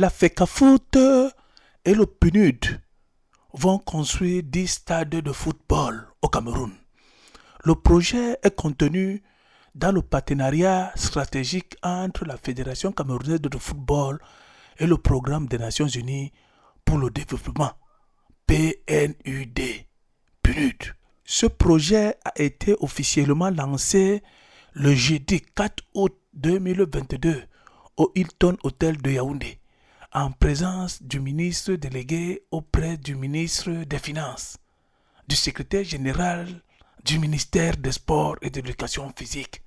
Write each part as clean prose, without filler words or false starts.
La FECAFOOT et le PNUD vont construire 10 stades de football au Cameroun. Le projet est contenu dans le partenariat stratégique entre la Fédération camerounaise de football et le Programme des Nations Unies pour le développement, PNUD. Ce projet a été officiellement lancé le jeudi 4 août 2022 au Hilton Hotel de Yaoundé, en présence du ministre délégué auprès du ministre des Finances, du secrétaire général du ministère des Sports et de l'Éducation physique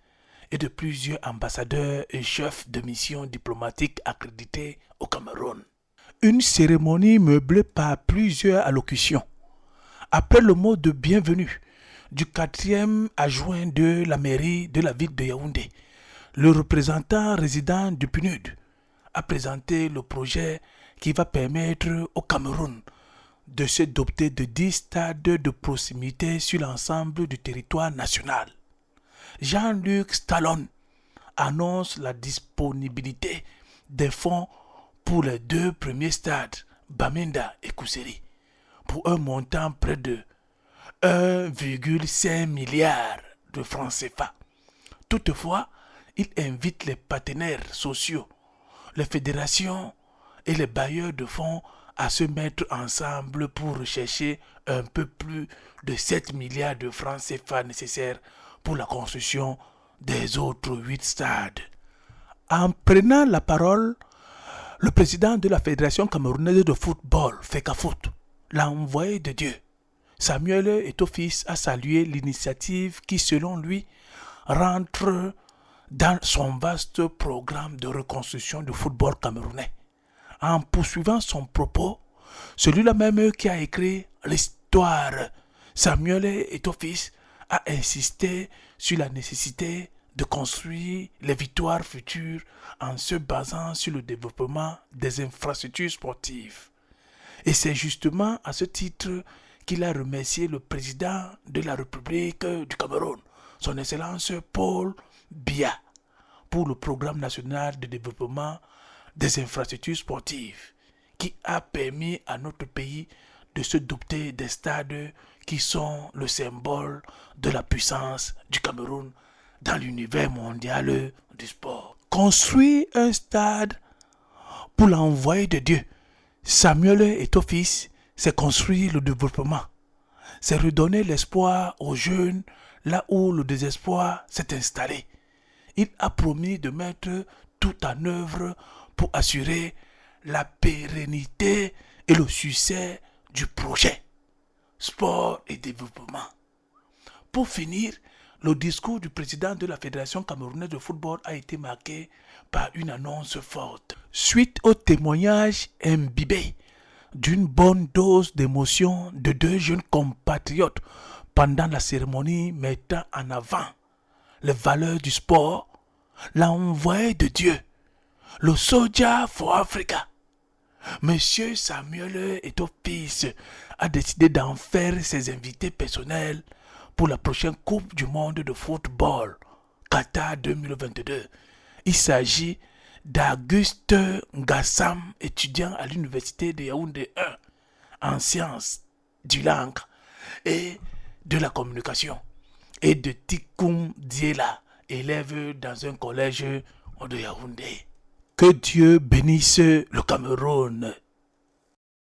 et de plusieurs ambassadeurs et chefs de mission diplomatiques accrédités au Cameroun. Une cérémonie meublée par plusieurs allocutions. Après le mot de bienvenue du 4e adjoint de la mairie de la ville de Yaoundé, le représentant résident du PNUD a présenté le projet qui va permettre au Cameroun de se doter de 10 stades de proximité sur l'ensemble du territoire national. Jean-Luc Stallone annonce la disponibilité des fonds pour les 2 premiers stades, Bamenda et Kousseri, pour un montant près de 1,5 milliard de francs CFA. Toutefois, il invite les partenaires sociaux, les fédérations et les bailleurs de fonds à se mettre ensemble pour rechercher un peu plus de 7 milliards de francs CFA nécessaires pour la construction des autres 8 stades. En prenant la parole, le président de la Fédération camerounaise de football, FECAFOOT, l'envoyé de Dieu, Samuel Eto'o-Fils, a salué l'initiative qui, selon lui, rentre dans son vaste programme de reconstruction du football camerounais. En poursuivant son propos, celui-là même qui a écrit l'histoire, Samuel Eto'o-Fils, a insisté sur la nécessité de construire les victoires futures en se basant sur le développement des infrastructures sportives. Et c'est justement à ce titre qu'il a remercié le président de la République du Cameroun, son Excellence Paul Biya, pour le programme national de développement des infrastructures sportives qui a permis à notre pays de se doter des stades qui sont le symbole de la puissance du Cameroun dans l'univers mondial du sport. Construire un stade pour l'envoyé de Dieu, Samuel Eto'o-Fils, c'est construire le développement. C'est redonner l'espoir aux jeunes là où le désespoir s'est installé. Il a promis de mettre tout en œuvre pour assurer la pérennité et le succès du projet sport et développement. Pour finir, le discours du président de la Fédération camerounaise de football a été marqué par une annonce forte. Suite au témoignage imbibé d'une bonne dose d'émotion de 2 jeunes compatriotes pendant la cérémonie mettant en avant les valeurs du sport, l'envoyé de Dieu, le Soldier for Africa, Monsieur Samuel Eto'o-Fils a décidé d'en faire ses invités personnels pour la prochaine Coupe du monde de football, Qatar 2022. Il s'agit d'Auguste Ngassam, étudiant à l'université de Yaoundé 1 en sciences du langue et de la communication, et de Tikoum Diela, élève dans un collège de Yaoundé. Que Dieu bénisse le Cameroun.